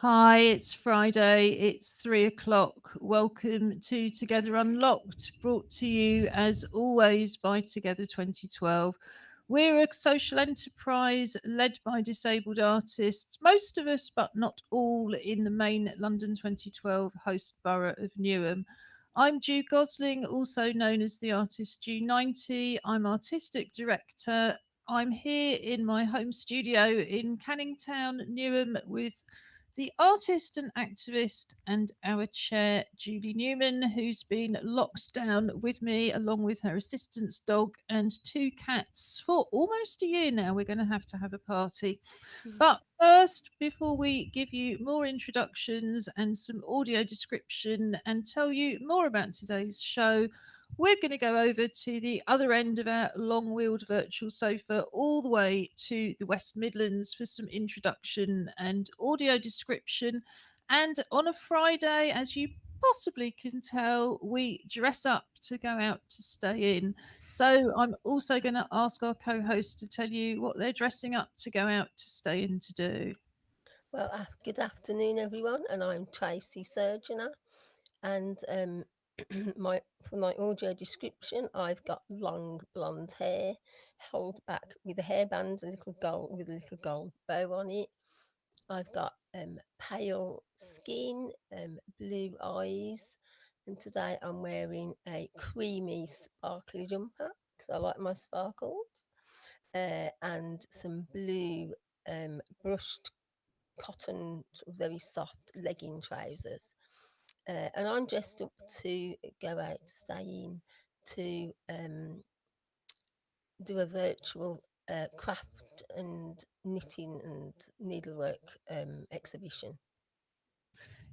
Hi, it's Friday. It's 3 o'clock. Welcome to Together Unlocked, brought to you as always by Together 2012. We're a social enterprise led by disabled artists, most of us, but not all, in the main London 2012 host borough of Newham. I'm Ju Gosling, also known as the artist Ju90. I'm artistic director. I'm here in my home studio in Canning Town, Newham, with the artist and activist and our chair, Julie Newman, who's been locked down with me along with her assistant's dog and two cats for almost a year now. We're going to have a party. But first, before we give you more introductions and some audio description and tell you more about today's show, we're going to go over to the other end of our long wheeled virtual sofa, all the way to the West Midlands for some introduction and audio description. And on a Friday, as you possibly can tell, we dress up to go out to stay in. So I'm also going to ask our co host to tell you what they're dressing up to go out to stay in to do. Well, good afternoon, everyone, and I'm Tracy Surgeoner. And my for my audio description, I've got long blonde hair, held back with a hairband, a little gold bow on it. I've got pale skin, blue eyes, and today I'm wearing a creamy, sparkly jumper because I like my sparkles, and some blue brushed cotton, sort of very soft legging trousers. And I'm dressed up to go out to stay in to do a virtual craft and knitting and needlework exhibition.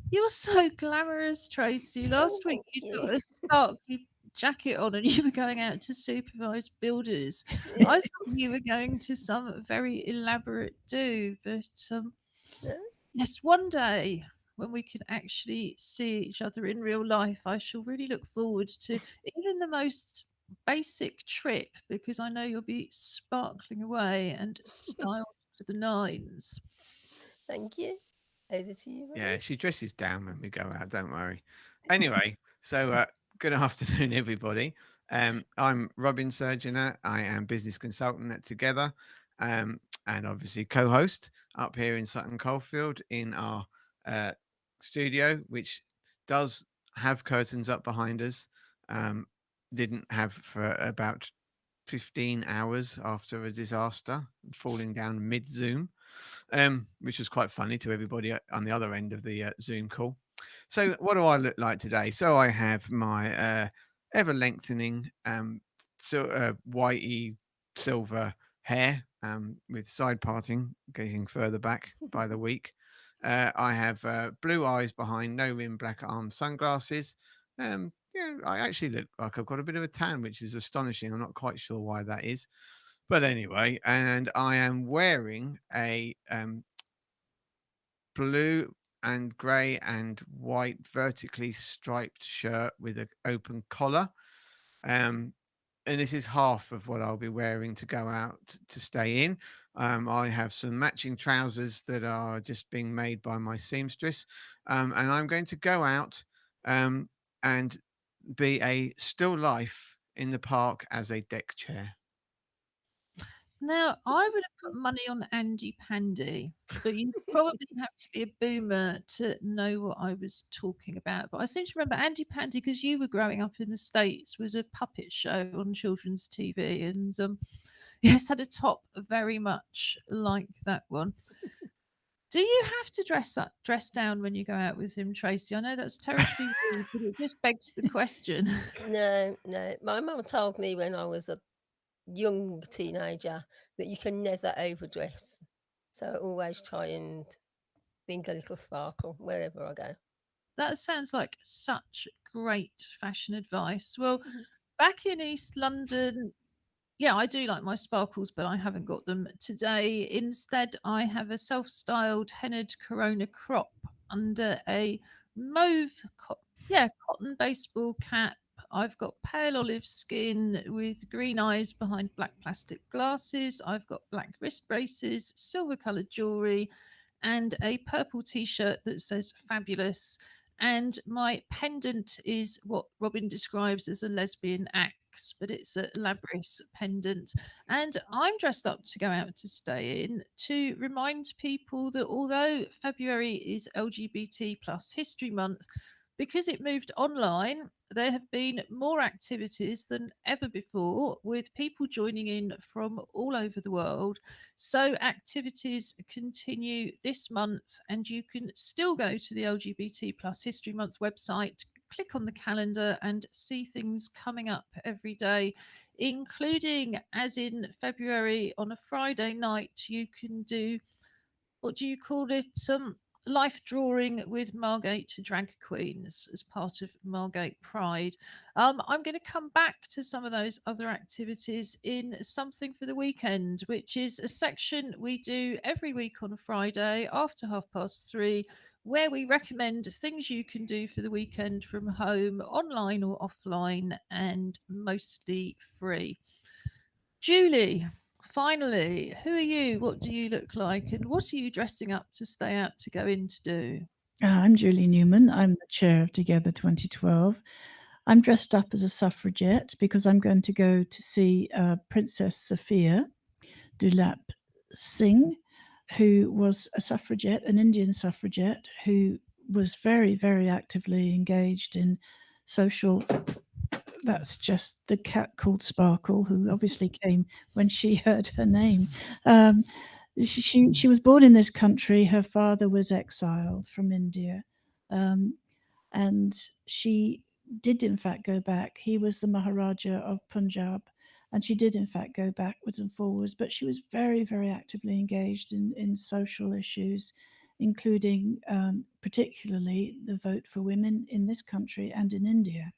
You're so glamorous, Tracy. Oh, Last week thank you'd you. got a sparkly jacket on and you were going out to supervise builders. I thought you were going to some very elaborate do, but yes, one day when we can actually see each other in real life, I shall really look forward to even the most basic trip because I know you'll be sparkling away and styled to the nines. Thank you. Over to you, Yeah, Robin. she dresses down when we go out, don't worry. Anyway, good afternoon, everybody. I'm Robin Surgeoner. I am business consultant at Together, and obviously co-host up here in Sutton Coldfield in our uh, studio, which does have curtains up behind us. Um, didn't have for about 15 hours after a disaster, falling down mid Zoom, which was quite funny to everybody on the other end of the Zoom call. So, what do I look like today? So, I have my ever lengthening, whitey silver hair with side parting getting further back by the week. I have blue eyes behind no rim black arm sunglasses. Yeah, I actually look like I've got a bit of a tan, which is astonishing. I'm not quite sure why that is. But anyway, and I am wearing a blue and grey and white vertically striped shirt with an open collar. Um, and this is half of what I'll be wearing to go out to stay in. I have some matching trousers that are just being made by my seamstress, and I'm going to go out um, and be a still life in the park as a deck chair. Now, I would have put money on Andy Pandy, but you probably have to be a boomer to know what I was talking about. But I seem to remember Andy Pandy because you were growing up in the States was a puppet show on children's TV, and yes, had a top very much like that one. Do you have to dress down when you go out with him, Tracy? I know that's terribly rude, but it just begs the question. No, no. My mum told me when I was a young teenager that you can never overdress. So I always try and think a little sparkle wherever I go. That sounds like such great fashion advice. Well, back in East London, yeah, I do like my sparkles, but I haven't got them today. Instead, I have a self styled hennaed Corona crop under a mauve, cotton baseball cap. I've got pale olive skin with green eyes behind black plastic glasses. I've got black wrist braces, silver coloured jewellery, and a purple t-shirt that says fabulous. And my pendant is what Robin describes as a lesbian axe, but it's a Labris pendant. And I'm dressed up to go out to stay in to remind people that although February is LGBT plus History Month, because it moved online, there have been more activities than ever before, with people joining in from all over the world. So, activities continue this month, and you can still go to the LGBT Plus History Month website, click on the calendar, and see things coming up every day, including, as in February, on a Friday night, you can do, what do you call it? Life drawing with Margate drag queens as part of Margate Pride. I'm going to come back to some of those other activities in Something for the Weekend, which is a section we do every week on a Friday after 3:30, where we recommend things you can do for the weekend from home, online or offline, and mostly free. Julie, finally, who are you? What do you look like? And what are you dressing up to stay out to go in to do? I'm Julie Newman. I'm the chair of Together 2012. I'm dressed up as a suffragette because I'm going to go to see Princess Sophia Dulap Singh, who was a suffragette, an Indian suffragette, who was very, very actively engaged in social. That's just the cat called Sparkle, who obviously came when she heard her name. She was born in this country. Her father was exiled from India, and she did in fact go back. He was the Maharaja of Punjab, and she did in fact go backwards and forwards. But she was very, very actively engaged in social issues, including particularly the vote for women in this country and in India.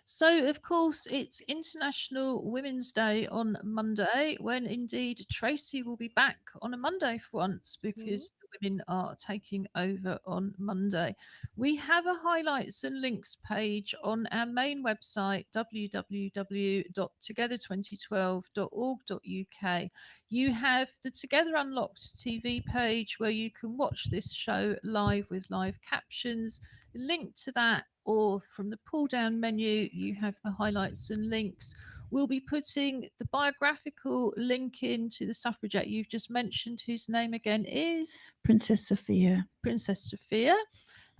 So, of course, it's International Women's Day on Monday, when indeed Tracy will be back on a Monday for once, because the women are taking over on Monday. We have a highlights and links page on our main website, www.together2012.org.uk. You have the Together Unlocked TV page where you can watch this show live with live captions. Link to that, or from the pull down menu, you have the highlights and links. We'll be putting the biographical link into the suffragette you've just mentioned, whose name again is Princess Sophia. Princess Sophia.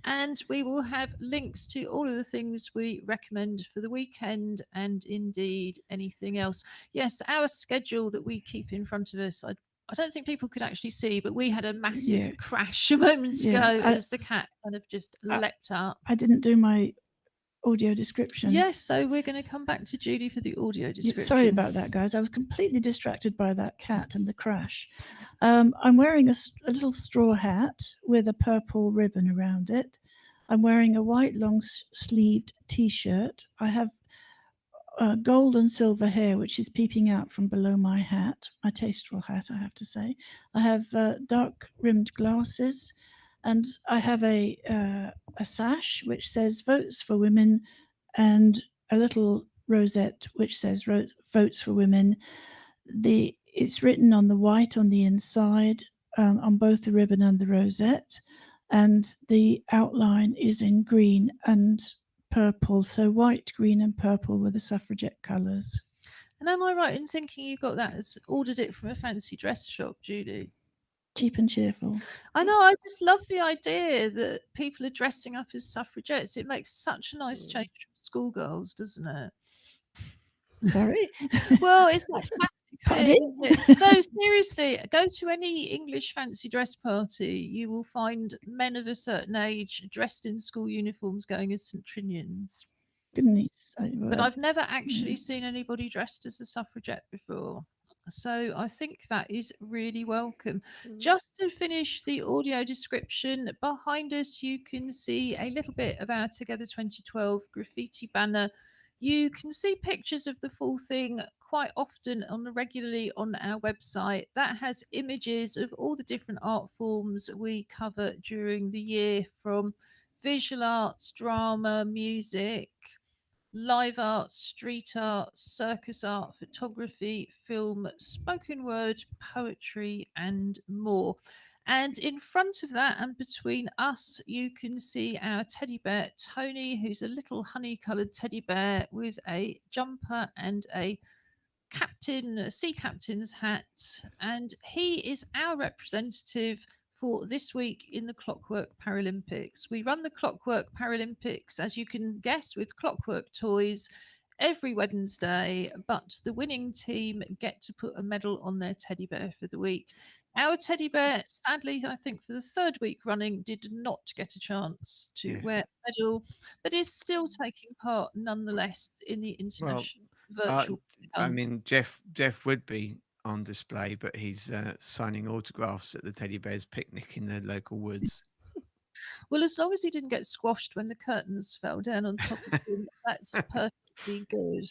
And we will have links to all of the things we recommend for the weekend, and indeed anything else. Yes, our schedule that we keep in front of us, I don't think people could actually see, but we had a massive crash a moment ago as the cat kind of just leapt up. I didn't do my audio description. Yes, so we're going to come back to Judy for the audio description. Sorry about that, guys. I was completely distracted by that cat and the crash. I'm wearing a little straw hat with a purple ribbon around it. I'm wearing a white long-sleeved T-shirt. I have gold and silver hair, which is peeping out from below my hat, my tasteful hat, I have to say. I have dark rimmed glasses, and I have a sash which says Votes for Women, and a little rosette which says Votes for Women. It's written on the white on the inside, on both the ribbon and the rosette, and the outline is in green and purple, so white, green, and purple were the suffragette colours. And am I right in thinking you got that ordered it from a fancy dress shop, Judy? Cheap and cheerful. I know. I just love the idea that people are dressing up as suffragettes. It makes such a nice change from schoolgirls, doesn't it? Sorry. Well, it's not classic thing, is it? No, seriously, go to any English fancy dress party. You will find men of a certain age dressed in school uniforms going as St. Trinians. Didn't he say? But I've never actually seen anybody dressed as a suffragette before. So I think that is really welcome. Just to finish the audio description, behind us you can see a little bit of our Together 2012 graffiti banner. You can see pictures of the full thing quite often regularly on our website. That has images of all the different art forms we cover during the year, from visual arts, drama, music, live art, street art, circus art, photography, film, spoken word, poetry, and more. And in front of that and between us, you can see our teddy bear, Tony, who's a little honey coloured teddy bear with a jumper and a sea captain's hat. And he is our representative for this week in the Clockwork Paralympics. We run the Clockwork Paralympics, as you can guess, with clockwork toys every Wednesday, but the winning team get to put a medal on their teddy bear for the week. Our teddy bear, sadly, I think for the third week running, did not get a chance to Yeah. wear a medal, but is still taking part nonetheless in the Well, international virtual. I mean, Jeff would be on display, but he's signing autographs at the teddy bear's picnic in the local woods. Well, as long as he didn't get squashed when the curtains fell down on top of him, that's perfectly good.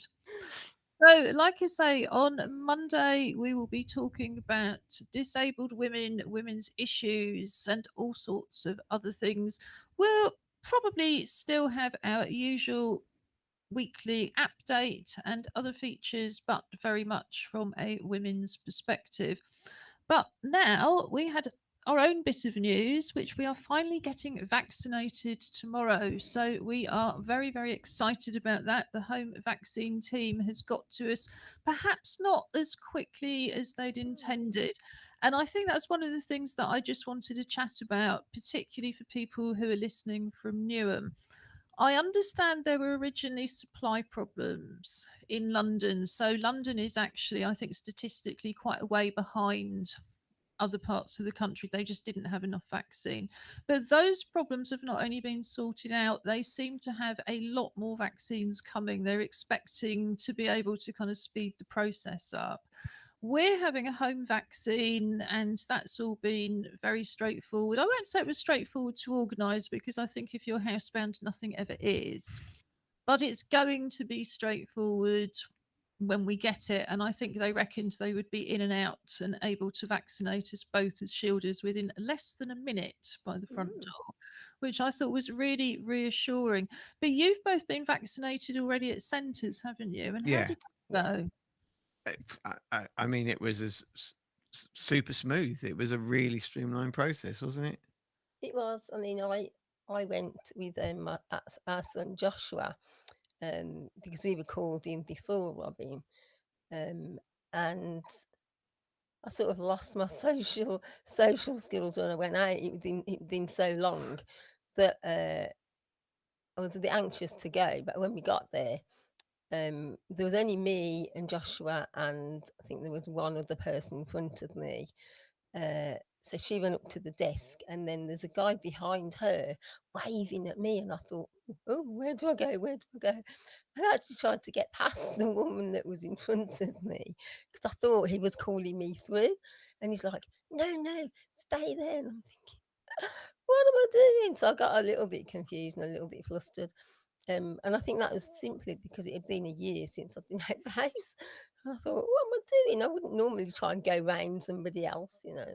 So, like I say, on Monday, we will be talking about disabled women, women's issues, and all sorts of other things. We'll probably still have our usual weekly update and other features, but very much from a women's perspective. But now we had our own bit of news, which we are finally getting vaccinated tomorrow. So we are very, very excited about that. The home vaccine team has got to us, perhaps not as quickly as they'd intended. And I think that's one of the things that I just wanted to chat about, particularly for people who are listening from Newham. I understand there were originally supply problems in London. So London is actually, I think, statistically quite a way behind other parts of the country. They just didn't have enough vaccine. But those problems have not only been sorted out, they seem to have a lot more vaccines coming. They're expecting to be able to kind of speed the process up. We're having a home vaccine, and that's all been very straightforward. I won't say it was straightforward to organise, because I think if you're housebound, nothing ever is. But it's going to be straightforward when we get it. And I think they reckoned they would be in and out and able to vaccinate us both as shielders within less than a minute by the front door, which I thought was really reassuring. But you've both been vaccinated already at centres, haven't you? And how Yeah. did that go? I mean, it was super smooth. It was a really streamlined process, wasn't it? It was. I mean, I went with our son Joshua because we were called in before Robin, and I sort of lost my social skills when I went out. It been so long that I was a bit anxious to go. But when we got there, there was only me and Joshua, and I think there was one other person in front of me. So she went up to the desk, and then there's a guy behind her waving at me, and I thought, "Oh, where do I go? Where do I go?" I actually tried to get past the woman that was in front of me because I thought he was calling me through, and he's like, "No, no, stay there." And I'm thinking, "What am I doing?" So I got a little bit confused and a little bit flustered. And I think that was simply because it had been a year since I'd been out the house. I thought, what am I doing? I wouldn't normally try and go round somebody else, you know.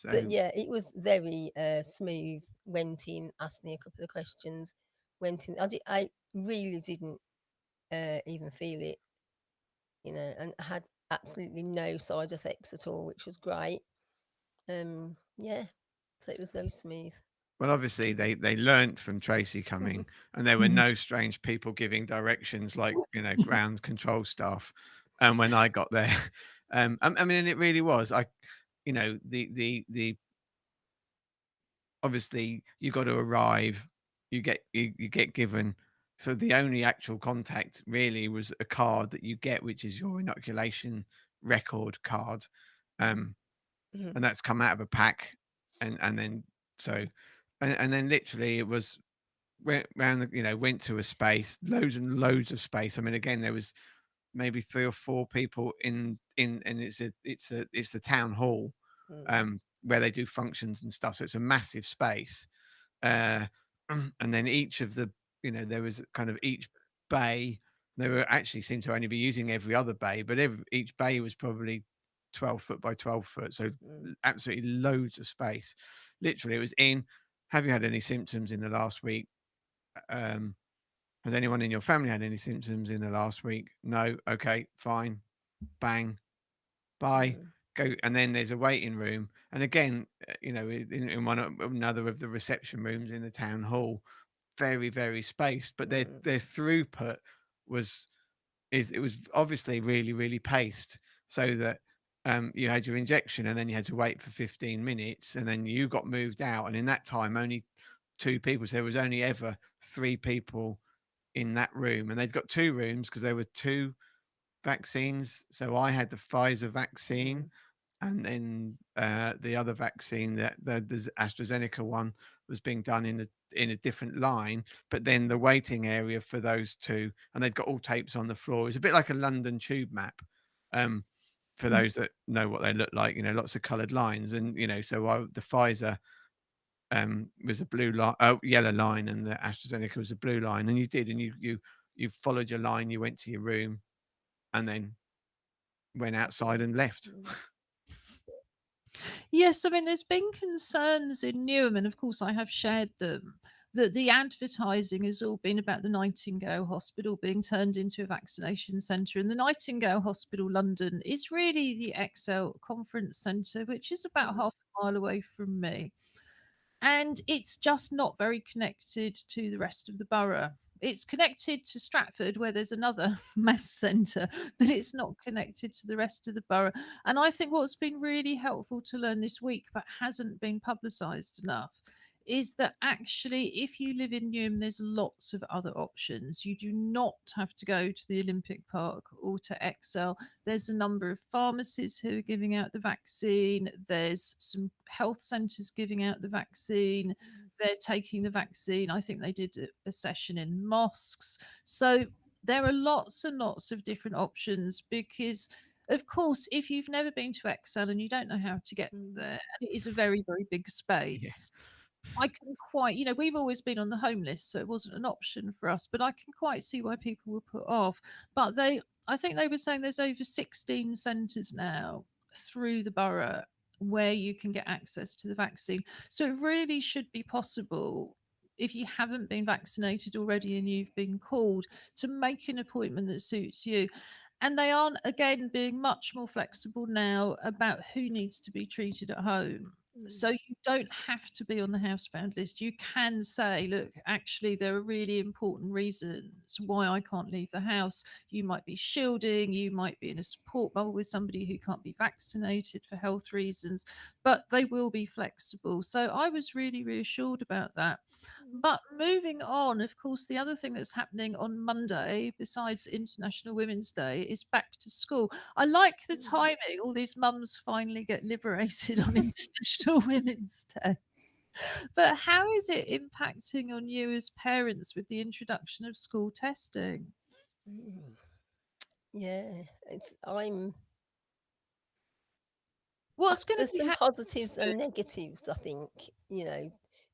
But So yeah, it was very smooth. Went in, asked me a couple of questions. Went in. I really didn't even feel it, you know, and had absolutely no side effects at all, which was great. Yeah, so it was very smooth. well, obviously they learnt from Tracy coming, and there were no strange people giving directions like ground control staff. And when I got there, I mean, it really was. The obviously you got to arrive, you get given. So the only actual contact really was a card that you get, which is your inoculation record card, and that's come out of a pack, and then so. And then literally it was went round went to a space, loads and loads of space. I mean, again, there was maybe 3 or 4 people in, and it's the town hall, where they do functions and stuff. So it's a massive space. And then each of the, there was kind of each bay. They were actually seemed to only be using every other bay, but each bay was probably 12 foot by 12 foot. So absolutely loads of space. Literally, it was in. Have you had any symptoms in the last week? Has anyone in your family had any symptoms in the last week? No. Okay, fine. Bang. Bye. go, and then there's a waiting room, and again, in another of the reception rooms in the town hall, very, very spaced, but their throughput was it was obviously really, really paced, so that you had your injection, and then you had to wait for 15 minutes, and then you got moved out, and in that time only two people, so there was only ever three people in that room, and they'd got two rooms because there were two vaccines. So I had the Pfizer vaccine, and then the other vaccine, that the AstraZeneca one, was being done in a different line. But then the waiting area for those two, and they've got all tapes on the floor. It's a bit like a London tube map. For those that know what they look like, lots of coloured lines, and the Pfizer was a yellow line, and the AstraZeneca was a blue line, and you followed your line, you went to your room, and then went outside and left. Yes, I mean, there's been concerns in Newham, and of course, I have shared them, that the advertising has all been about the Nightingale Hospital being turned into a vaccination centre. And the Nightingale Hospital London is really the Excel Conference Centre, which is about half a mile away from me. And it's just not very connected to the rest of the borough. It's connected to Stratford, where there's another mass centre, but it's not connected to the rest of the borough. And I think what's been really helpful to learn this week, but hasn't been publicised enough, is that actually, if you live in Newham, there's lots of other options. You do not have to go to the Olympic Park or to Excel. There's a number of pharmacies who are giving out the vaccine. There's some health centres giving out the vaccine. They're taking the vaccine. I think they did a session in mosques. So there are lots and lots of different options, because of course, if you've never been to Excel and you don't know how to get there, and it is a very, very big space, I can quite, we've always been on the home list, so it wasn't an option for us, but I can quite see why people were put off. But I think they were saying there's over 16 centres now through the borough where you can get access to the vaccine. So it really should be possible, if you haven't been vaccinated already and you've been called, to make an appointment that suits you. And they are, again, being much more flexible now about who needs to be treated at home. So you don't have to be on the housebound list. You can say, look, actually, there are really important reasons why I can't leave the house. You might be shielding, you might be in a support bubble with somebody who can't be vaccinated for health reasons, but they will be flexible. So I was really reassured about that. But moving on, of course, the other thing that's happening on Monday, besides International Women's Day, is back to school. I like the timing. All these mums finally get liberated on International Women's Day. But how is it impacting on you as parents with the introduction of school testing? Yeah, I'm. What's going to There's be some happening? positives and negatives. I think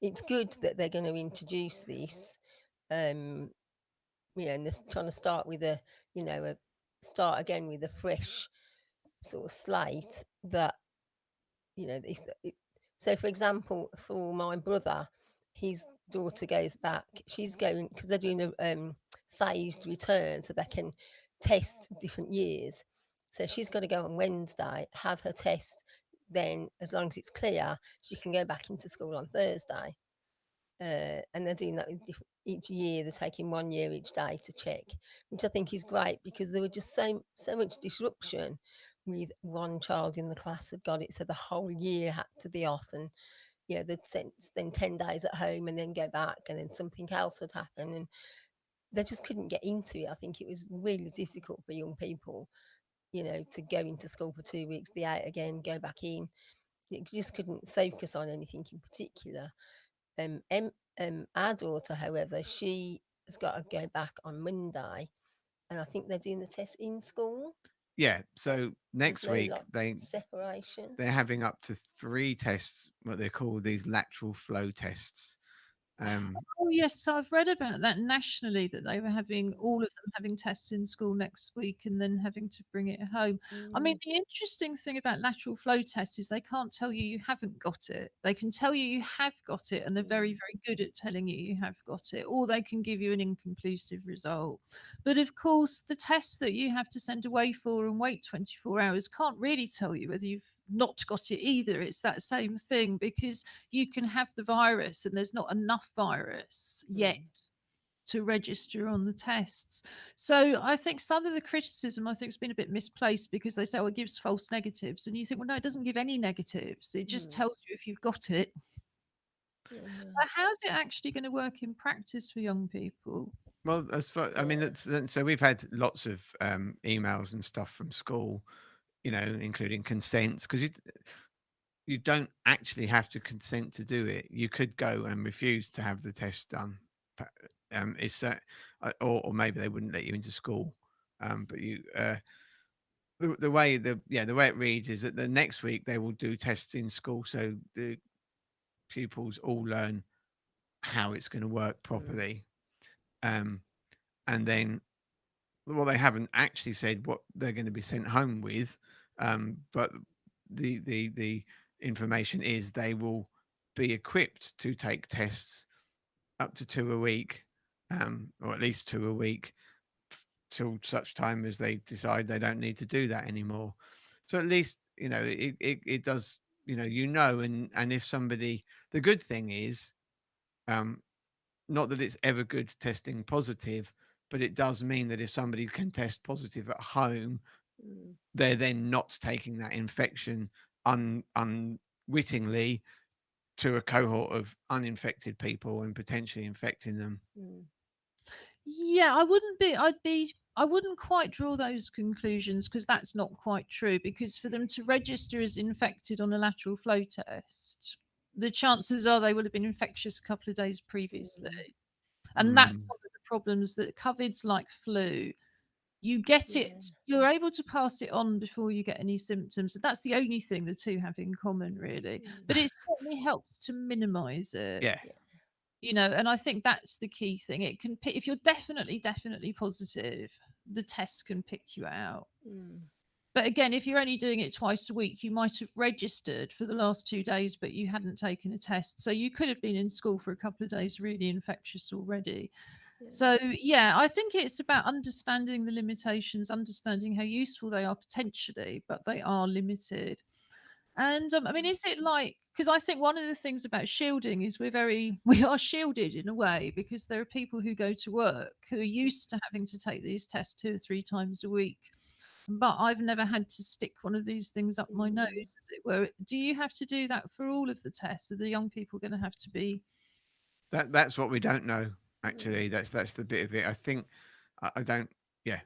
it's good that they're going to introduce this. And they're trying to start with start again with a fresh sort of slate. That so, for example, for my brother, his daughter goes back. She's going because they're doing a phased return, so they can test different years. So she's got to go on Wednesday, have her test. Then, as long as it's clear, she can go back into school on Thursday. And they're doing that with each year. They're taking 1 year each day to check, which I think is great, because there were just so much disruption with one child in the class had got it, so the whole year had to be off, and they'd spend 10 days at home and then go back, and then something else would happen, and they just couldn't get into it. I think it was really difficult for young people, to go into school for 2 weeks, be out again, go back in. You just couldn't focus on anything in particular. Our daughter, however, she has got to go back on Monday, and I think they're doing the test in school. Yeah. So next There's no, week like, separation. they're having up to 3 tests, what they call these lateral flow tests. Oh yes, I've read about that nationally, that they were having all of them having tests in school next week and then having to bring it home. I mean, the interesting thing about lateral flow tests is they can't tell you haven't got it. They can tell you have got it, and they're very, very good at telling you have got it, or they can give you an inconclusive result. But of course, the test that you have to send away for and wait 24 hours can't really tell you whether you've not got it either. It's that same thing, because you can have the virus and there's not enough virus yet to register on the tests. So I think some of the criticism, I think, has been a bit misplaced, because they say, oh, it gives false negatives. And you think, well, no, it doesn't give any negatives. It just tells you if you've got it. But how's it actually going to work in practice for young people? Well, as far, I mean, so we've had lots of emails and stuff from school, including consents, because you don't actually have to consent to do it. You could go and refuse to have the test done. It's or maybe they wouldn't let you into school. But the way it reads is that the next week they will do tests in school, so the pupils all learn how it's going to work properly. And then, well, they haven't actually said what they're going to be sent home with, but the information is they will be equipped to take tests up to 2 a week, or at least 2 a week, till such time as they decide they don't need to do that anymore. So at least it does, and if somebody, the good thing is, not that it's ever good testing positive, but it does mean that if somebody can test positive at home, they're then not taking that infection unwittingly to a cohort of uninfected people and potentially infecting them. Yeah, I wouldn't quite draw those conclusions, because that's not quite true. Because for them to register as infected on a lateral flow test, the chances are they would have been infectious a couple of days previously. And that's one of the problems, that COVID's like flu. You get it, you're able to pass it on before you get any symptoms. That's the only thing the two have in common, really. But it certainly helps to minimize it. Yeah. And I think that's the key thing. It can pick, if you're definitely positive, the test can pick you out. But again, if you're only doing it twice a week, you might have registered for the last 2 days, but you hadn't taken a test. So you could have been in school for a couple of days really infectious already. So yeah, I think it's about understanding the limitations, understanding how useful they are potentially, but they are limited. And I mean, is it like, because I think one of the things about shielding is we are shielded in a way, because there are people who go to work who are used to having to take these tests 2 or 3 times a week. But I've never had to stick one of these things up my nose, as it were. Do you have to do that for all of the tests? Are the young people going to have to be? That's what we don't know. Actually, that's the bit of it. I think I don't. Yeah,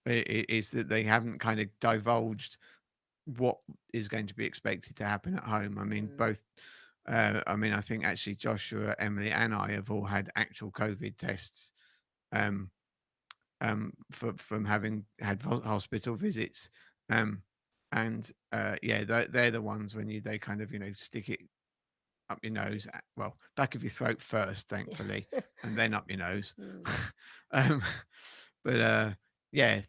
it is that they haven't kind of divulged what is going to be expected to happen at home. I mean, both. I think actually Joshua, Emily, and I have all had actual COVID tests, from having had hospital visits, and they're the ones when they kind of stick it up your nose, well, back of your throat first, thankfully, and then up your nose. But yeah,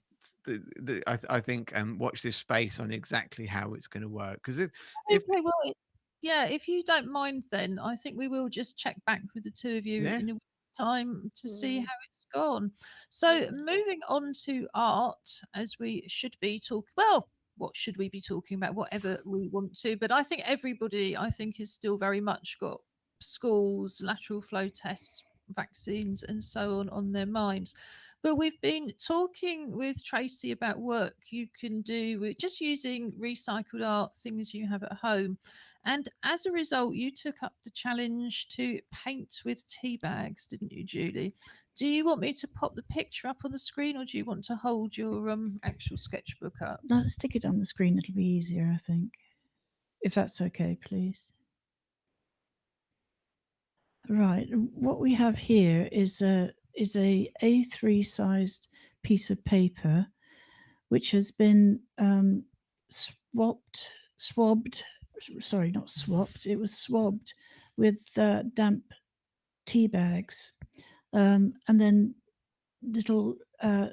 I think watch this space on exactly how it's going to work, because if Okay, well, yeah, if you don't mind, then I think we will just check back with the two of you Yeah. in a week's time to see how it's gone. So moving on to art, as we should be talking. Well, what should we be talking about? Whatever we want to, but I think everybody, I think, is still very much got schools, lateral flow tests, vaccines, and so on their minds. But we've been talking with Tracy about work you can do with just using recycled art, things you have at home. And as a result, you took up the challenge to paint with tea bags, didn't you, Julie? Do you want me to pop the picture up on the screen, or do you want to hold your actual sketchbook up? No, stick it on the screen. It'll be easier, I think. If that's okay, please. Right. What we have here is a A3 sized piece of paper, which has been swabbed. Sorry, not swapped. It was swabbed with damp tea bags, and then little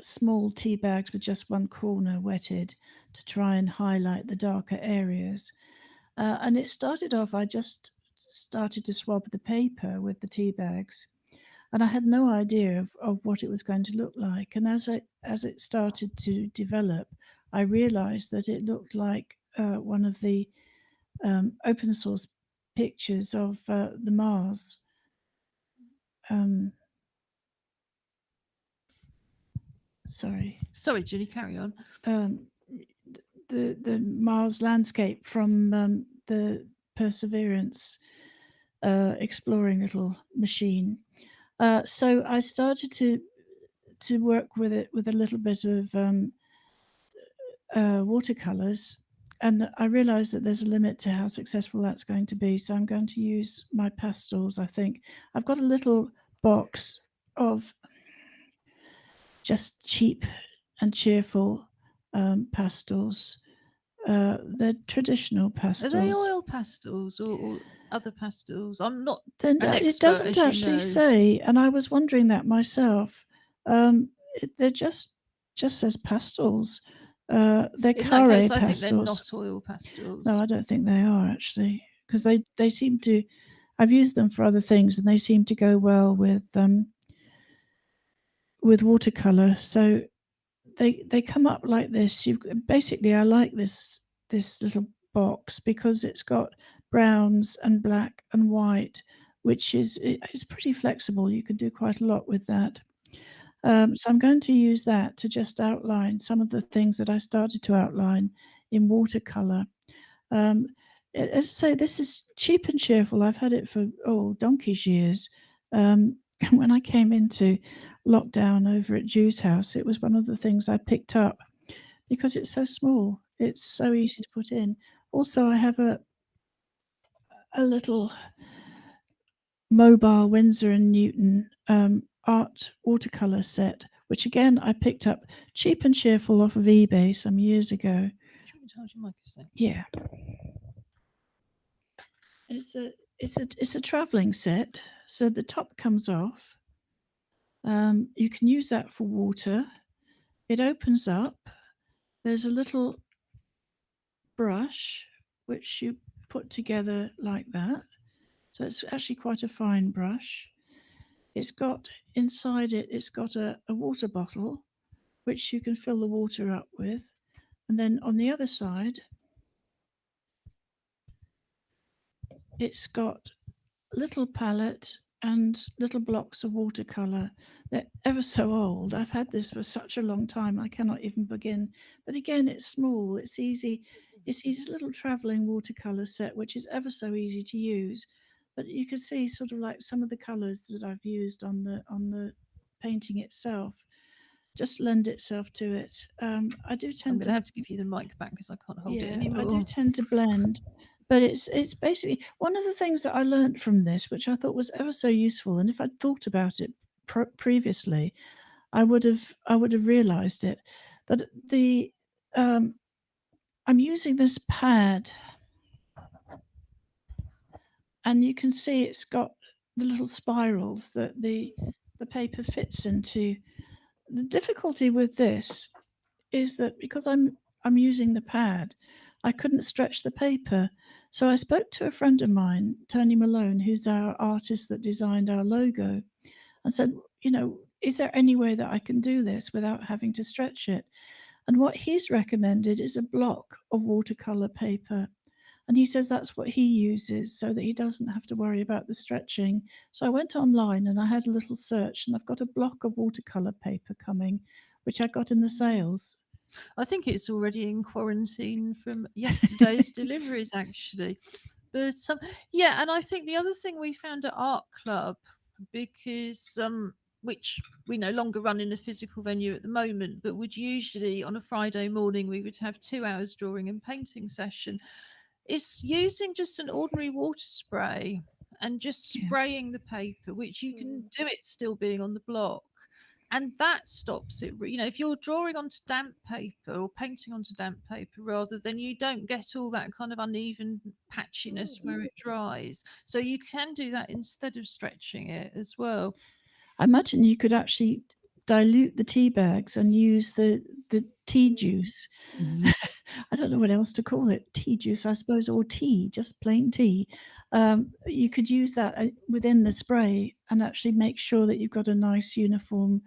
small tea bags with just one corner wetted to try and highlight the darker areas. And it started off, I just started to swab the paper with the tea bags, and I had no idea of what it was going to look like. And as it started to develop, I realized that it looked like one of the open source pictures of the Mars. Sorry, Ginny, carry on. The Mars landscape from the Perseverance exploring little machine. So I started to work with it with a little bit of watercolors, and I realized that there's a limit to how successful that's going to be. So I'm going to use my pastels. I think I've got a little box of just cheap and cheerful pastels. They're traditional pastels. Are they oil pastels or other pastels? I'm not Then an it expert, doesn't as you actually know. say, and I was wondering that myself. They're just says pastels. They're In that carré case, I think they're pastels. not oil pastels. No, I don't think they are actually, because they seem to. I've used them for other things, and they seem to go well with watercolor. So they come up like this. You basically, I like this little box because it's got browns and black and white, which is it's pretty flexible. You can do quite a lot with that. So I'm going to use that to just outline some of the things that I started to outline in watercolor. As I say, this is cheap and cheerful. I've had it for donkey's years. When I came into lockdown over at Jew's house, it was one of the things I picked up because it's so small. It's so easy to put in. Also, I have a little mobile Winsor and Newton art watercolor set, which again I picked up cheap and cheerful off of eBay some years ago. Do you want me to hold your mic a sec? Yeah. It's a traveling set, so the top comes off. You can use that for water. It opens up. There's a little brush which you put together like that. So it's actually quite a fine brush. It's got inside it's got a water bottle which you can fill the water up with. And then on the other side, it's got little palette and little blocks of watercolor. They're ever so old. I've had this for such a long time, I cannot even begin. But again, it's small, it's easy. It's this little traveling watercolor set, which is ever so easy to use. But you can see sort of like some of the colors that I've used on the painting itself just lend itself to it. I do I'm tend going to have to give you the mic back because I can't hold it I anymore. do tend to blend, but it's basically one of the things that I learned from this, which I thought was ever so useful. And if I'd thought about it previously, I would have realized it. But I'm using this pad, and you can see it's got the little spirals that the paper fits into. The difficulty with this is that because I'm using the pad, I couldn't stretch the paper. So I spoke to a friend of mine, Tony Malone, who's our artist that designed our logo, and said, is there any way that I can do this without having to stretch it? And what he's recommended is a block of watercolor paper. And he says that's what he uses so that he doesn't have to worry about the stretching. So I went online and I had a little search, and I've got a block of watercolor paper coming, which I got in the sales. I think it's already in quarantine from yesterday's deliveries, actually. But yeah, and I think the other thing we found at Art Club, because which we no longer run in a physical venue at the moment, but would usually on a Friday morning we would have 2 hours drawing and painting session, is using just an ordinary water spray and just spraying the paper, which you can do it still being on the block. and that stops it. You know, if you're drawing onto damp paper or painting onto damp paper rather, then you don't get all that kind of uneven patchiness where it dries. So you can do that instead of stretching it as well. I imagine you could actually dilute the tea bags and use the tea juice. I don't know what else to call it. Tea juice, I suppose, or tea, just plain tea. You could use that within the spray and actually make sure that you've got a nice uniform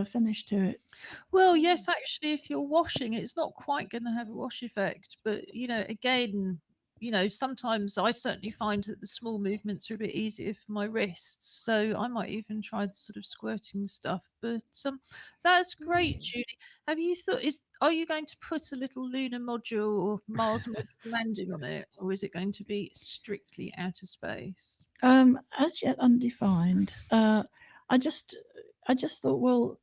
finish to it. Well, yes, actually, if you're washing, it's not quite going to have a wash effect. But, you know, again, you know, sometimes I certainly find that the small movements are a bit easier for my wrists. So I might even try the sort of squirting stuff. But that's great, Julie. Have you thought, are you going to put a little lunar module or Mars module landing on it? Or is it going to be strictly outer space? As yet undefined. I just thought, well,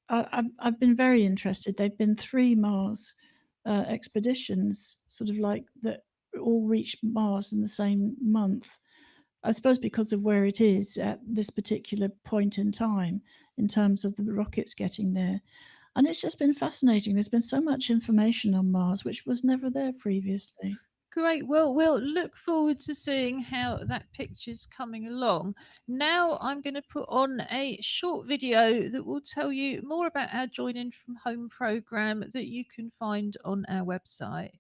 I've been very interested. There've been 3 Mars expeditions, sort of like that, all reached Mars in the same month. I suppose because of where it is at this particular point in time, in terms of the rockets getting there. And it's just been fascinating. There's been so much information on Mars, which was never there previously. Great. Well, we'll look forward to seeing how that picture's coming along. Now I'm going to put on a short video that will tell you more about our Join In From Home program that you can find on our website.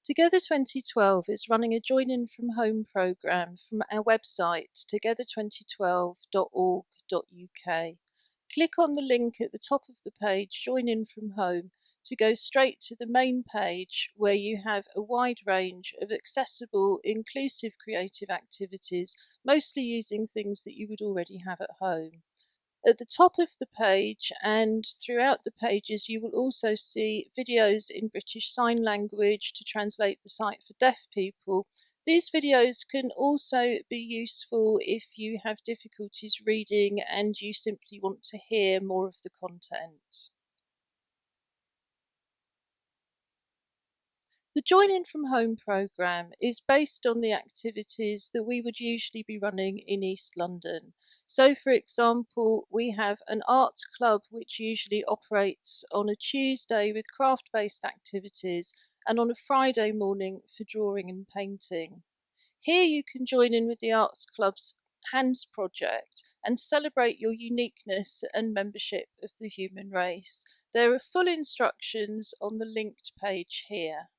Together 2012 is running a Join In From Home program from our website, together2012.org.uk. Click on the link at the top of the page, Join In From Home, to go straight to the main page where you have a wide range of accessible, inclusive creative activities, mostly using things that you would already have at home. At the top of the page and throughout the pages, you will also see videos in British Sign Language to translate the site for deaf people. These videos can also be useful if you have difficulties reading and you simply want to hear more of the content. The Join In From Home programme is based on the activities that we would usually be running in East London. So, for example, we have an arts club which usually operates on a Tuesday with craft-based activities and on a Friday morning for drawing and painting. Here you can join in with the arts club's Hands project and celebrate your uniqueness and membership of the human race. There are full instructions on the linked page here.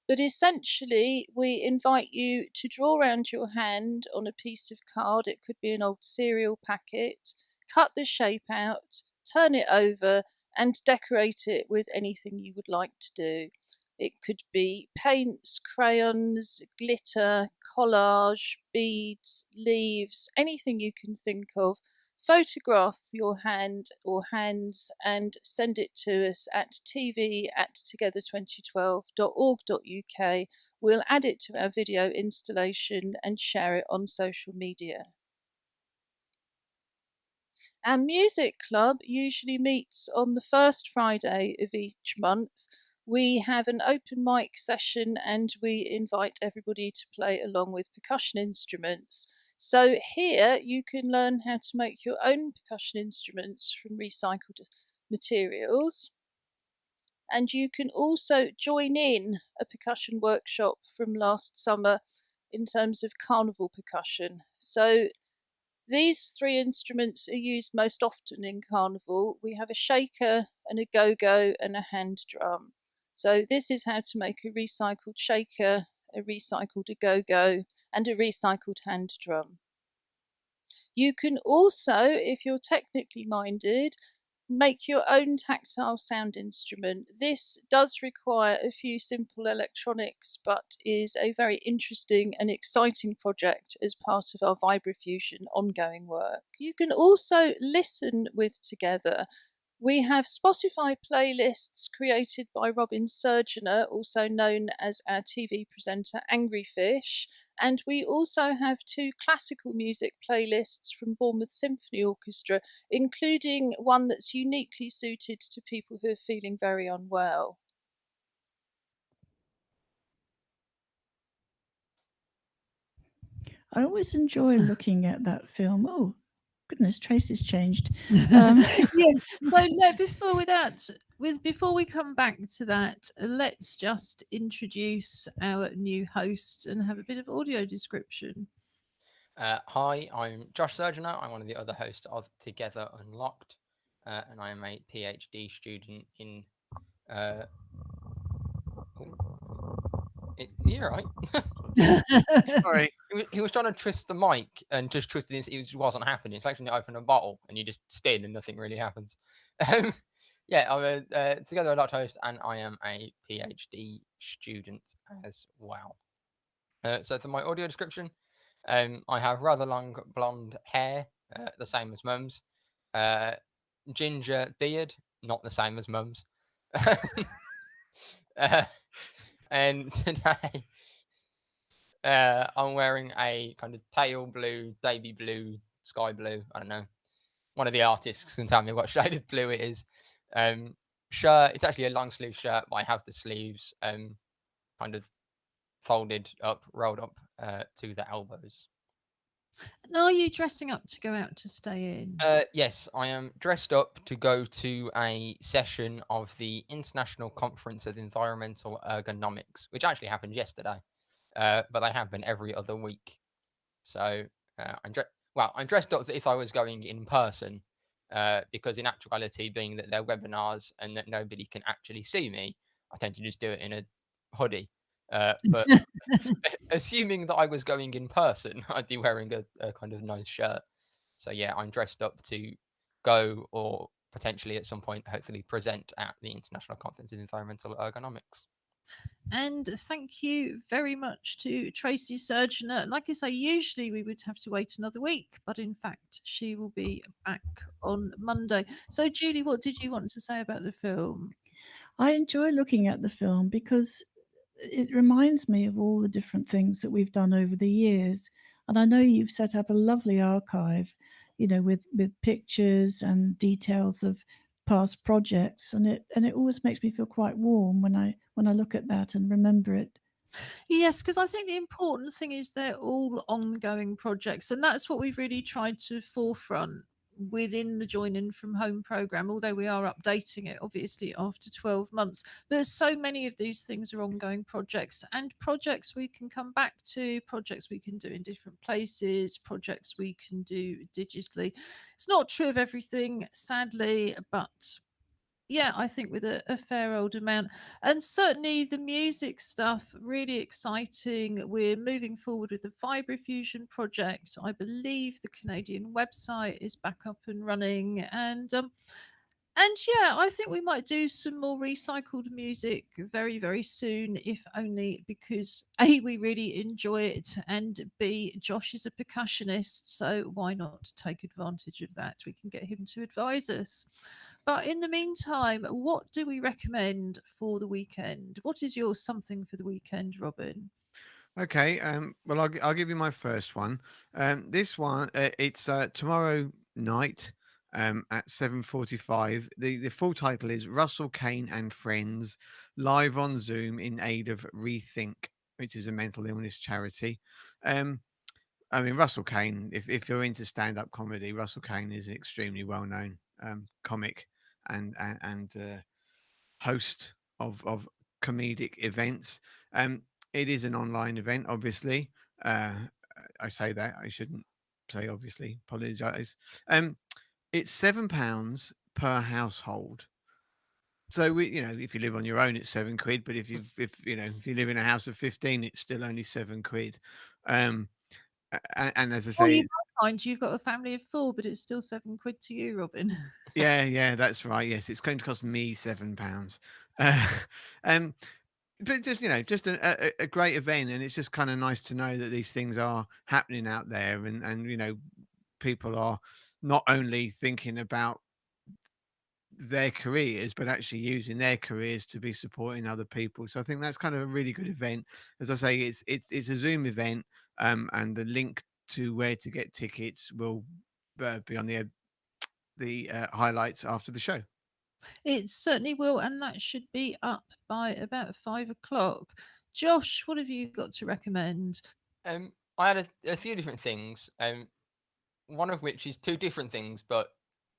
But essentially, we invite you to draw around your hand on a piece of card. It could be an old cereal packet. Cut the shape out, turn it over, and decorate it with anything you would like to do. It could be paints, crayons, glitter, collage, beads, leaves, anything you can think of. Photograph your hand or hands and send it to us at tv@together2012.org.uk. We'll add it to our video installation and share it on social media. Our music club usually meets on the first Friday of each month. We have an open mic session and we invite everybody to play along with percussion instruments. So here you can learn how to make your own percussion instruments from recycled materials. And you can also join in a percussion workshop from last summer in terms of carnival percussion. So these 3 instruments are used most often in carnival. We have a shaker and a go-go and a hand drum. So this is how to make a recycled shaker, a recycled go-go, and a recycled hand drum. You can also, if you're technically minded, make your own tactile sound instrument. This does require a few simple electronics, but is a very interesting and exciting project as part of our Vibrafusion ongoing work. You can also listen with Together. We have Spotify playlists created by Robin Surgener, also known as our TV presenter Angry Fish, and we also have 2 classical music playlists from Bournemouth Symphony Orchestra, including one that's uniquely suited to people who are feeling very unwell. I always enjoy looking at that film. Oh, goodness, Tracy's changed. Um, Yes. So before we come back to that, let's just introduce our new host and have a bit of audio description. Hi, I'm Josh Surgener. I'm one of the other hosts of Together Unlocked, and I am a PhD student in. You're right. Sorry. He was trying to twist the mic and just twisted it. It just wasn't happening. It's like when you open a bottle and you just spin and nothing really happens. Yeah, I'm a Together Unlocked host, and I am a PhD student as well. So for my audio description, I have rather long blonde hair, the same as Mum's. Ginger beard, not the same as Mum's. And today, I'm wearing a kind of pale blue, baby blue, sky blue. I don't know. One of the artists can tell me what shade of blue it is. Shirt. It's actually a long sleeve shirt, but I have the sleeves kind of folded up, rolled up to the elbows. And are you dressing up to go out to stay in? Yes, I am dressed up to go to a session of the International Conference of Environmental Ergonomics, which actually happened yesterday, but they happen every other week. So I'm dressed up as if I was going in person, because in actuality, being that they're webinars and that nobody can actually see me, I tend to just do it in a hoodie. But assuming that I was going in person, I'd be wearing a kind of nice shirt. So yeah, I'm dressed up to go, or potentially at some point, hopefully present at the International Conference in Environmental Ergonomics. And thank you very much to Tracy Surgener. Like I say, usually we would have to wait another week, but in fact, she will be back on Monday. So, Julie, what did you want to say about the film? I enjoy looking at the film because it reminds me of all the different things that we've done over the years. And I know you've set up a lovely archive, with pictures and details of past projects, and it always makes me feel quite warm when I look at that and remember it. Yes, because I think the important thing is they're all ongoing projects, and that's what we've really tried to forefront within the Join In From Home program, although we are updating it obviously after 12 months. But so many of these things are ongoing projects, and projects we can come back to, projects we can do in different places, projects we can do digitally. It's not true of everything, sadly, but yeah, I think with a fair old amount. And certainly the music stuff, really exciting. We're moving forward with the Vibrofusion project. I believe the Canadian website is back up and running. And yeah, I think we might do some more recycled music very, very soon, if only because A, we really enjoy it, and B, Josh is a percussionist, so why not take advantage of that? We can get him to advise us. But in the meantime, what do we recommend for the weekend? What is your something for the weekend, Robin? Okay. Well, I'll give you my first one. This one, it's tomorrow night at 7:45. The full title is Russell Kane and Friends live on Zoom in aid of Rethink, which is a mental illness charity. Um, I mean, Russell Kane, if you're into stand-up comedy, Russell Kane is an extremely well-known comic and host of comedic events. It is an online event, obviously. Uh, I say that I shouldn't say obviously. Apologise. It's £7 per household. So if you live on your own, it's £7. But if you live in a house of 15, it's still only £7. And as I Well, say, you might find you've got a family of four, but it's still £7 to you, Robin. yeah, that's right. Yes, it's going to cost me £7. Uh, um, but just a great event, and it's just kind of nice to know that these things are happening out there, and people are not only thinking about their careers, but actually using their careers to be supporting other people. So I think that's kind of a really good event. As I say, it's a Zoom event, and the link to where to get tickets will be on the highlights after the show. It certainly will, and that should be up by about 5 o'clock. Josh, what have you got to recommend? I had a few different things. One of which is two different things, but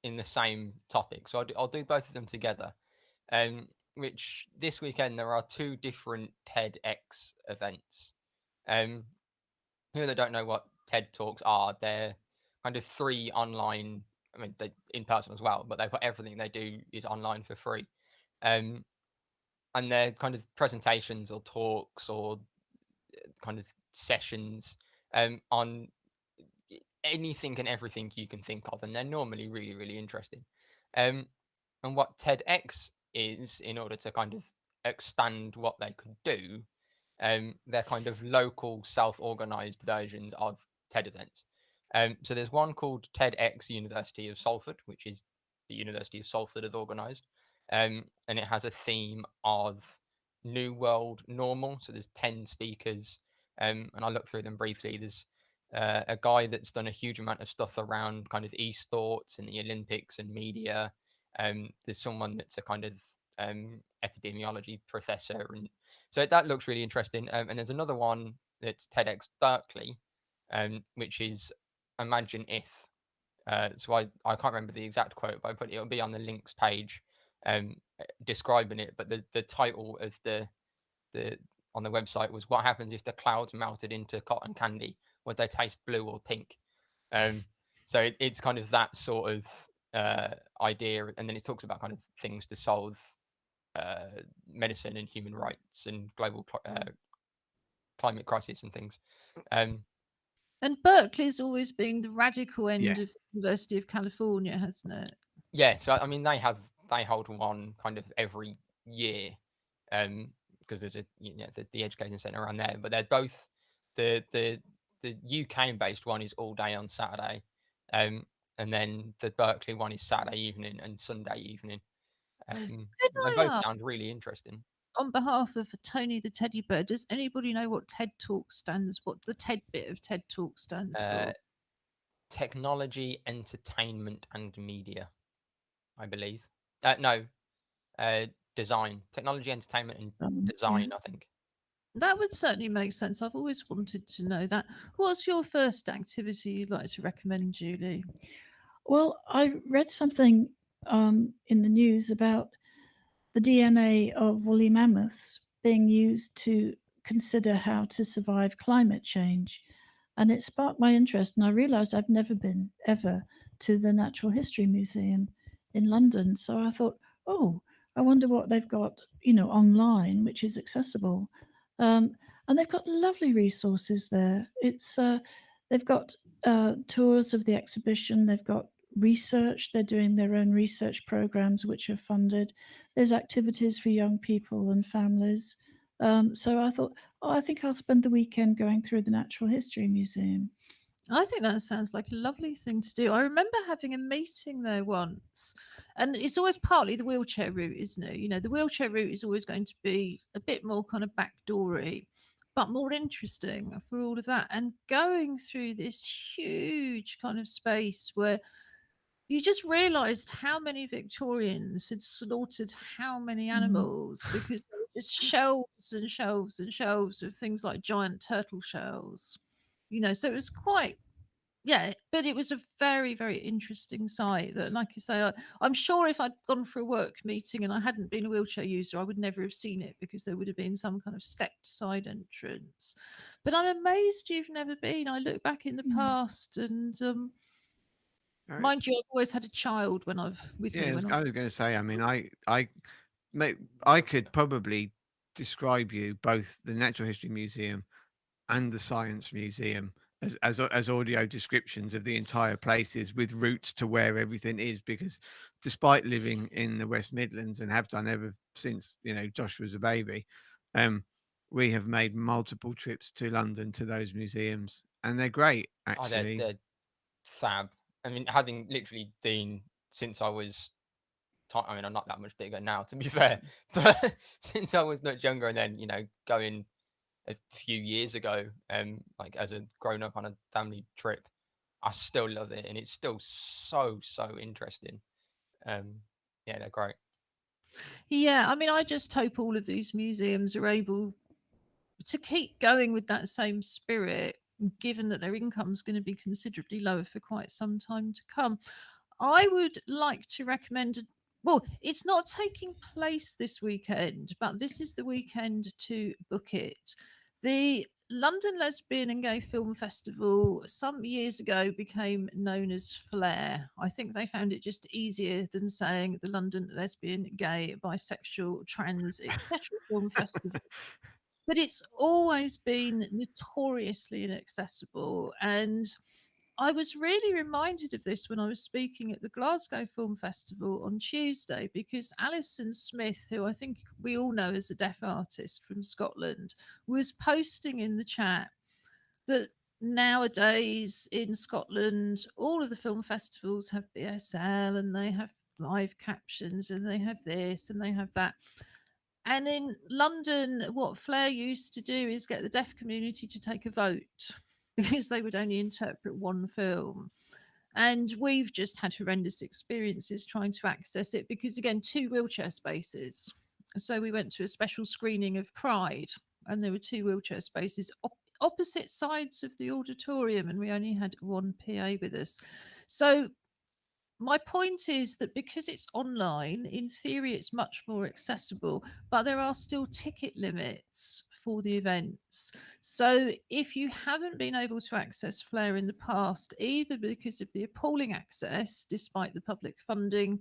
in the same topic. So I'll do both of them together. Which this weekend there are two different TEDx events. Who that don't know what TED Talks are, they're kind of three online. I mean, they in person as well, but they put everything they do is online for free. And they're kind of presentations or talks or kind of sessions on anything and everything you can think of, and they're normally really, really interesting. And what TEDx is, in order to kind of expand what they could do, they're kind of local, self-organized versions of TED events. So there's one called TEDx University of Salford, which is the University of Salford have organized, and it has a theme of New World Normal. So there's 10 speakers, and I looked through them briefly. There's a guy that's done a huge amount of stuff around kind of esports and the Olympics and media. There's someone that's a kind of epidemiology professor, and so that looks really interesting. And there's another one that's TEDx Berkeley, which is Imagine If. So I can't remember the exact quote, but it'll be on the links page, describing it. But the title of the on the website was "What happens if the clouds melted into cotton candy? Would they taste blue or pink?" So it's kind of that sort of idea, and then it talks about kind of things to solve medicine and human rights and global climate crisis and things. And Berkeley's always been the radical end Yeah. of the University of California, hasn't it? Yeah, so I mean they hold one kind of every year, because there's the education centre around there, but they're both the UK based one is all day on Saturday, and then the Berkeley one is Saturday evening and Sunday evening. They I both ask, sound really interesting. on behalf of Tony the Teddy Bear, does anybody know what TED Talk stands? What the TED bit of TED Talk stands for? Technology, entertainment, and media, I believe. No, design, technology, entertainment, and design. I think. That would certainly make sense. I've always wanted to know that. What's your first activity you'd like to recommend, Julie? Well, I read something in the news about the DNA of woolly mammoths being used to consider how to survive climate change. And it sparked my interest. And I realized I've never been ever to the Natural History Museum in London. So I thought, oh, I wonder what they've got, online, which is accessible. And they've got lovely resources there. They've got tours of the exhibition. They've got research. They're doing their own research programs, which are funded. There's activities for young people and families. So I thought, I think I'll spend the weekend going through the Natural History Museum. I think that sounds like a lovely thing to do. I remember having a meeting there once, and it's always partly the wheelchair route, isn't it? The wheelchair route is always going to be a bit more kind of backdoory, but more interesting for all of that. And going through this huge kind of space where you just realized how many Victorians had slaughtered how many animals because there were just shelves and shelves and shelves of things like giant turtle shells. So it was quite, but it was a very, very interesting site that, like you say, I'm sure if I'd gone for a work meeting and I hadn't been a wheelchair user, I would never have seen it because there would have been some kind of stepped side entrance. But I'm amazed you've never been. I look back in the past and Right. mind you, I've always had a child with me. Yeah, I was When going to say. I mean, I could probably describe you both the Natural History Museum and the Science Museum as audio descriptions of the entire places with routes to where everything is, because despite living in the West Midlands and have done ever since Josh was a baby, we have made multiple trips to London to those museums, and they're great actually. They're fab. I mean, having literally been since I was I mean, I'm not that much bigger now, to be fair, but since I was much younger, and then going a few years ago, like as a grown up on a family trip, I still love it, and it's still so interesting. Yeah, they're great. I mean, I just hope all of these museums are able to keep going with that same spirit given that their income is going to be considerably lower for quite some time to come. I would like to recommend, well, it's not taking place this weekend, but this is the weekend to book it. The London Lesbian and Gay Film Festival some years ago became known as Flare. I think they found it just easier than saying the London Lesbian, Gay, Bisexual, Trans, etc. Film Festival. But it's always been notoriously inaccessible. And I was really reminded of this when I was speaking at the Glasgow Film Festival on Tuesday, because Alison Smith, who I think we all know as a deaf artist from Scotland, was posting in the chat that nowadays in Scotland, all of the film festivals have BSL and they have live captions and they have this and they have that. And in London, what Flare used to do is get the deaf community to take a vote because they would only interpret one film. And we've just had horrendous experiences trying to access it because, again, 2 wheelchair spaces. So we went to a special screening of Pride and there were 2 wheelchair spaces opposite sides of the auditorium, and we only had one PA with us. So my point is that because it's online, in theory, it's much more accessible, but there are still ticket limits for the events. So if you haven't been able to access Flare in the past, either because of the appalling access, despite the public funding,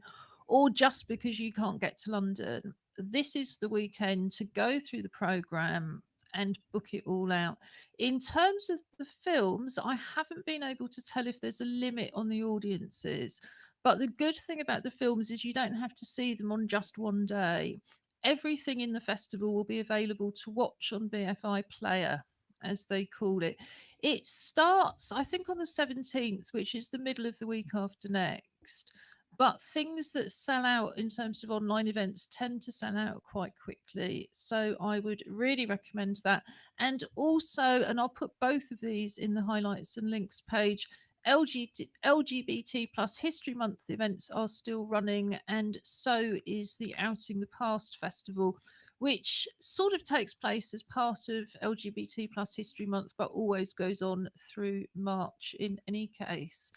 or just because you can't get to London, this is the weekend to go through the programme and book it all out. In terms of the films, I haven't been able to tell if there's a limit on the audiences. But the good thing about the films is you don't have to see them on just one day. Everything in the festival will be available to watch on BFI Player, as they call it. It starts, I think, on the 17th, which is the middle of the week after next. But things that sell out in terms of online events tend to sell out quite quickly. So I would really recommend that. And also, and I'll put both of these in the highlights and links page, LGBT plus History Month events are still running, and so is the Outing the Past Festival, which sort of takes place as part of LGBT plus History Month, but always goes on through March in any case.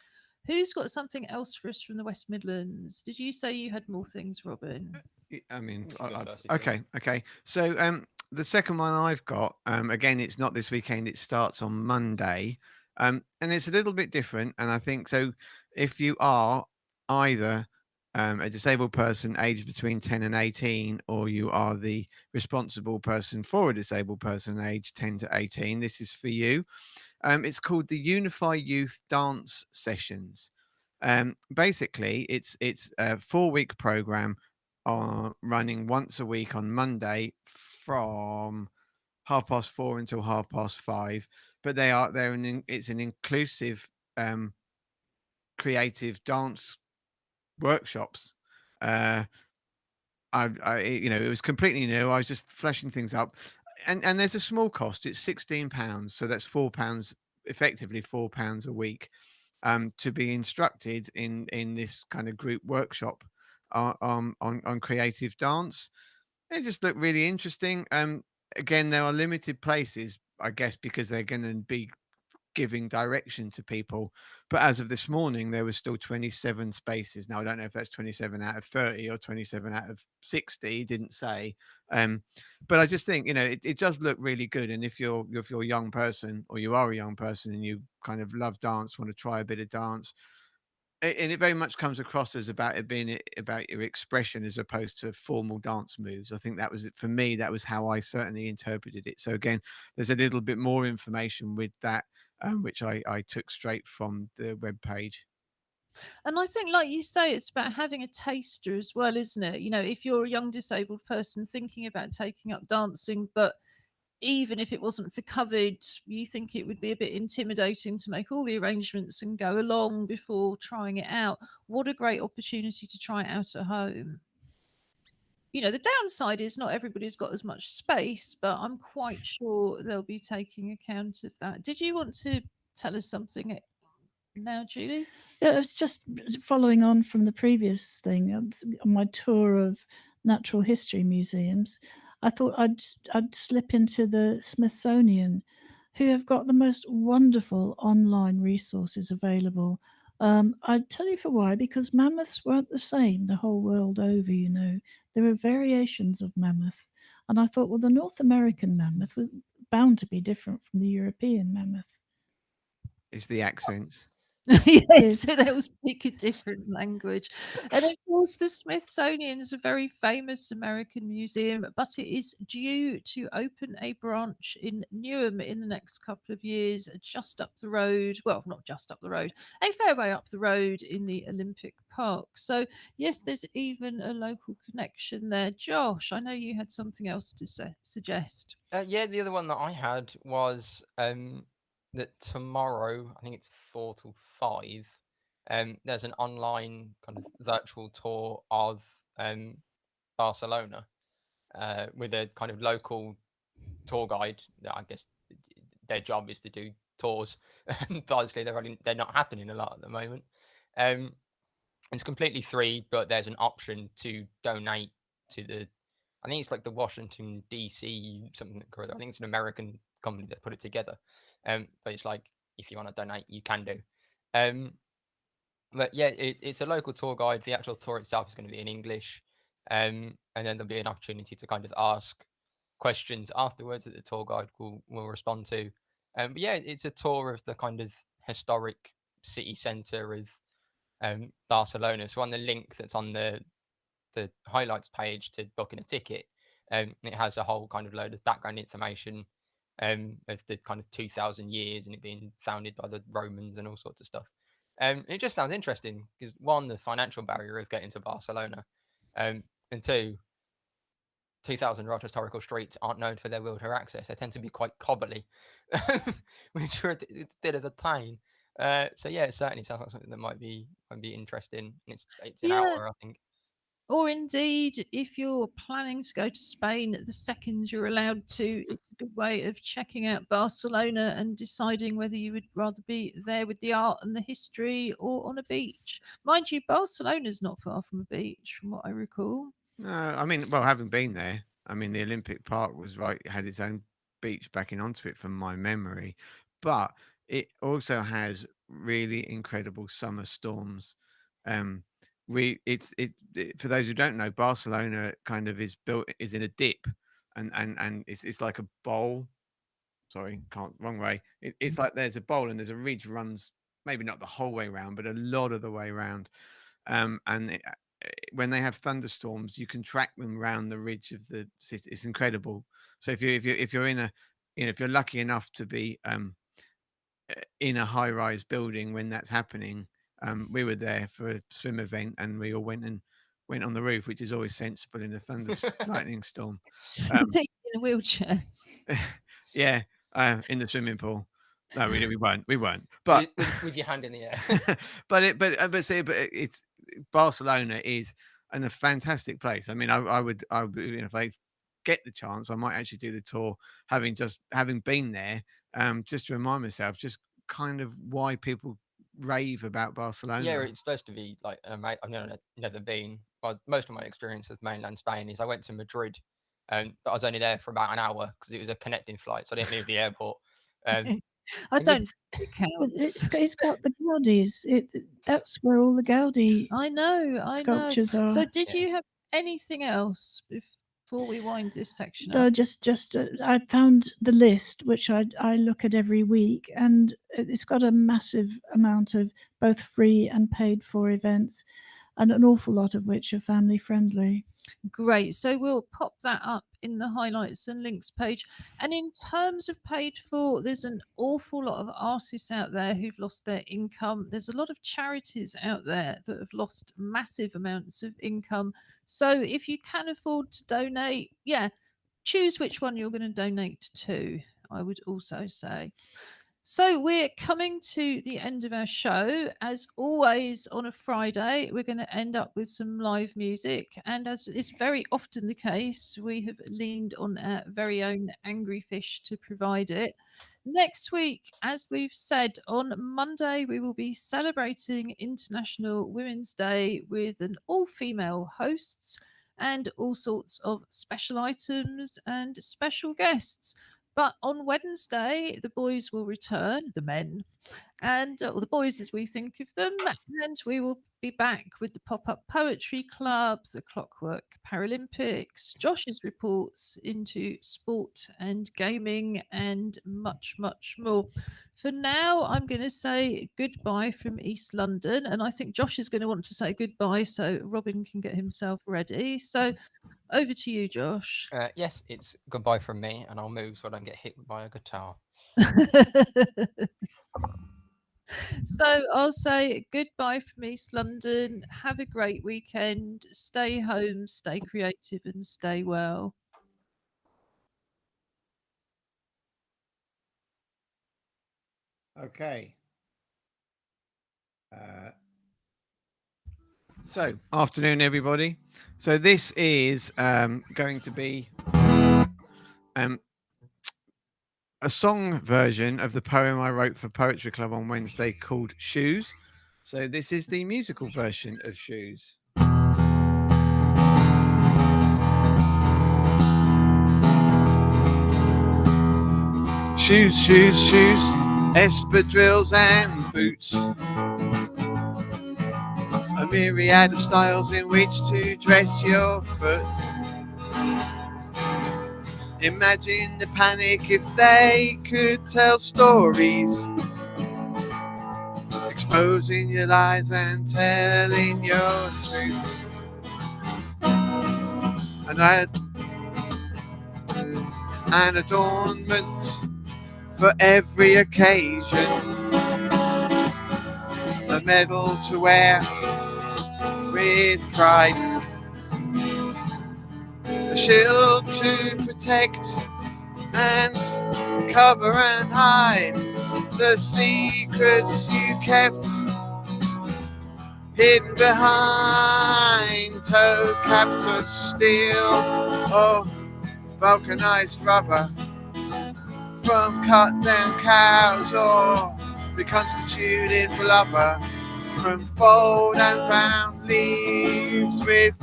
Who's got something else for us from the West Midlands? Did you say you had more things, Robin? I mean, You can go first if you okay, okay. So the second one I've got, again, it's not this weekend. It starts on Monday, and it's a little bit different. And I think so. If you are either a disabled person aged between 10 and 18, or you are the responsible person for a disabled person aged 10 to 18, this is for you. It's called the Unify Youth Dance Sessions. Basically, it's a 4-week program running once a week on Monday from 4:30 until 5:30. But it's an inclusive creative dance workshops. It was completely new. I was just fleshing things up, and there's a small cost. It's £16, so that's £4, effectively £4 a week, to be instructed in this kind of group workshop on creative dance. It just looked really interesting. Again, there are limited places, I guess, because they're going to be giving direction to people. But as of this morning, there was still 27 spaces. Now, I don't know if that's 27 out of 30 or 27 out of 60. Didn't say. But I just think, it does look really good. And if you're a young person, or you are a young person and you kind of love dance, want to try a bit of dance, and it very much comes across as about it being about your expression as opposed to formal dance moves. I think that was it for me. That was how I certainly interpreted it. So again, there's a little bit more information with that, which I took straight from the web page. And I think, like you say, it's about having a taster as well, isn't it? If you're a young disabled person thinking about taking up dancing, but even if it wasn't for COVID, you think it would be a bit intimidating to make all the arrangements and go along before trying it out. What a great opportunity to try it out at home. The downside is not everybody's got as much space, but I'm quite sure they'll be taking account of that. Did you want to tell us something now, Julie? Yeah, it's just following on from the previous thing. On my tour of natural history museums, I thought I'd slip into the Smithsonian, who have got the most wonderful online resources available. I'd tell you for why, because mammoths weren't the same the whole world over, you know. There are variations of mammoth. And I thought, well, the North American mammoth was bound to be different from the European mammoth. It's the accents. Yes, Yes. so they'll speak a different language. And of course, the Smithsonian is a very famous American museum, but it is due to open a branch in Newham in the next couple of years, just up the road. Well, not just up the road, a fair way up the road in the Olympic Park. So, yes, there's even a local connection there. Josh, I know you had something else to suggest. Yeah, the other one that I had was that tomorrow, I think it's 4 till 5. There's an online kind of virtual tour of Barcelona with a kind of local tour guide. That I guess their job is to do tours, but obviously they're not happening a lot at the moment. Um, it's completely free, but there's an option to donate to the. I think it's like the Washington DC something or other. I think it's an American company that put it together. But it's like if you want to donate, you can do. Um, but yeah, it's a local tour guide. The actual tour itself is going to be in English, and then there'll be an opportunity to kind of ask questions afterwards that the tour guide will respond to. But yeah, it's a tour of the kind of historic city centre of Barcelona. So on the link that's on the highlights page to booking a ticket, it has a whole kind of load of background information of the kind of 2,000 years and it being founded by the Romans and all sorts of stuff. It just sounds interesting because one, the financial barrier of getting to Barcelona, and two, 2,000 odd historical streets aren't known for their wheelchair access. They tend to be quite cobbly, which are it's a bit of a pain. So yeah, it certainly sounds like something that might be interesting. And it's an Yeah. hour, I think. Or indeed, if you're planning to go to Spain the second you're allowed to, it's a good way of checking out Barcelona and deciding whether you would rather be there with the art and the history or on a beach. Mind you, Barcelona's not far from a beach, from what I recall. No, I mean, well, having been there, I mean, the Olympic Park was right, had its own beach backing onto it from my memory, but it also has really incredible summer storms. Um, for those who don't know, Barcelona kind of is in a dip, and it's like a bowl. Sorry, can't wrong way. It's like there's a bowl and there's a ridge runs maybe not the whole way around, but a lot of the way around. And when they have thunderstorms, you can track them around the ridge of the city. It's incredible. So if you're in a, you know, if you're lucky enough to be in a high rise building when that's happening, we were there for a swim event and we all went on the roof, which is always sensible in a thunder lightning storm. Particularly in a wheelchair. Yeah, in the swimming pool. No, we weren't. We weren't. But with your hand in the air. It's Barcelona is a fantastic place. I mean, I would, you know, if I get the chance, I might actually do the tour, having been there, just to remind myself, just kind of why people rave about Barcelona. Yeah, it's supposed to be like I've never been. Well, most of my experience with mainland Spain is I went to Madrid, but I was only there for about an hour because it was a connecting flight, so I didn't leave the airport. I and don't think it But counts. it's got the Gaudis. That's where all the Gaudi I know. sculptures are. So, did Yeah. you have anything else before we wind this section No, up? just I found the list, which I look at every week, and it's got a massive amount of both free and paid for events, and an awful lot of which are family friendly. Great. So we'll pop that up in the highlights and links page. And in terms of paid for, there's an awful lot of artists out there who've lost their income. There's a lot of charities out there that have lost massive amounts of income. So if you can afford to donate, yeah, choose which one you're going to donate to, I would also say. So we're coming to the end of our show. As always, on a Friday, we're going to end up with some live music. And as is very often the case, we have leaned on our very own Angry Fish to provide it. Next week, as we've said, on Monday, we will be celebrating International Women's Day with an all-female hosts and all sorts of special items and special guests. But on Wednesday, the boys will return, the men, and or the boys as we think of them, and we will be back with the pop-up poetry club, the Clockwork Paralympics, Josh's reports into sport and gaming, and much more. For now, I'm going to say goodbye from East London, and I think Josh is going to want to say goodbye, so Robin can get himself ready. So over to you, Josh. Yes, it's goodbye from me, and I'll move so I don't get hit by a guitar. So I'll say goodbye from East London. Have a great weekend. Stay home, stay creative, and stay well. Okay. So, afternoon, everybody. So this is going to be a song version of the poem I wrote for Poetry Club on Wednesday called Shoes. So this is the musical version of Shoes. Shoes, shoes, shoes, espadrilles and boots. A myriad of styles in which to dress your foot. Imagine the panic if they could tell stories, exposing your lies and telling your truth. An adornment for every occasion, a medal to wear with pride, a shield to protect and cover and hide the secrets you kept hidden behind toe caps of steel or vulcanized rubber from cut down cows, or reconstituted blubber from fold and bound leaves with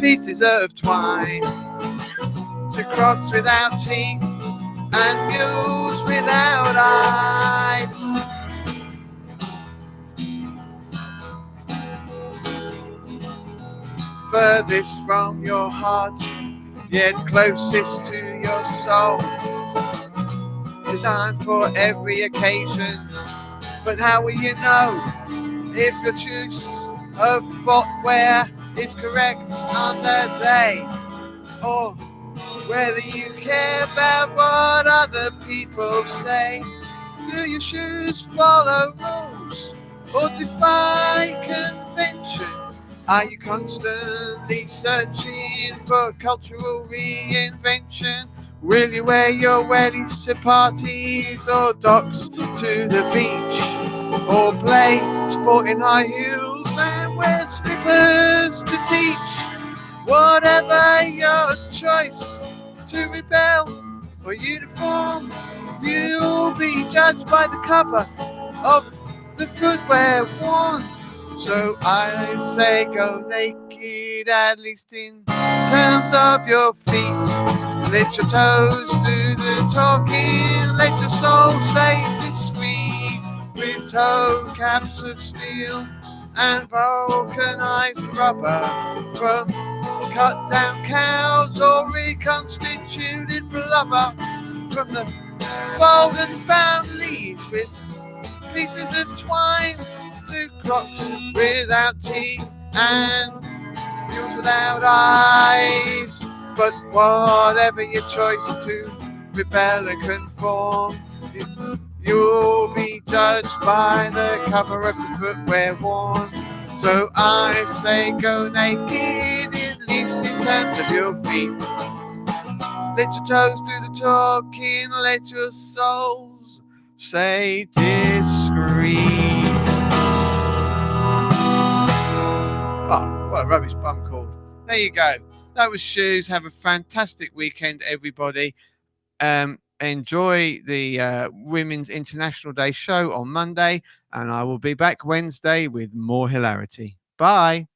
pieces of twine, to crocs without teeth and mules without eyes. Furthest from your heart, yet closest to your soul, designed for every occasion. But how will you know if your choice of footwear is correct on the day, or whether you care about what other people say? Do your shoes follow rules or defy convention? Are you constantly searching for cultural reinvention? Will you wear your wellies to parties or docks to the beach, or play sport in high heels and wear slippers to teach? Whatever your choice, to rebel or uniform, you'll be judged by the cover of the footwear worn. So I say go naked, at least in terms of your feet. Let your toes do the talking, let your soul say discreet, with toe caps of steel and vulcanized rubber from cut down cows, or reconstituted blubber from the fold and bound leaves with pieces of twine, to crocs without teeth and mules without eyes. But whatever your choice, to rebel and conform, you'll be judged by the cover of the footwear worn. So I say go naked, at least in terms of your feet. Let your toes do the talking, let your souls say discreet. Oh, what a rubbish bum called. There you go. That was Shoes. Have a fantastic weekend, everybody. Enjoy the Women's International Day show on Monday, and I will be back Wednesday with more hilarity. Bye.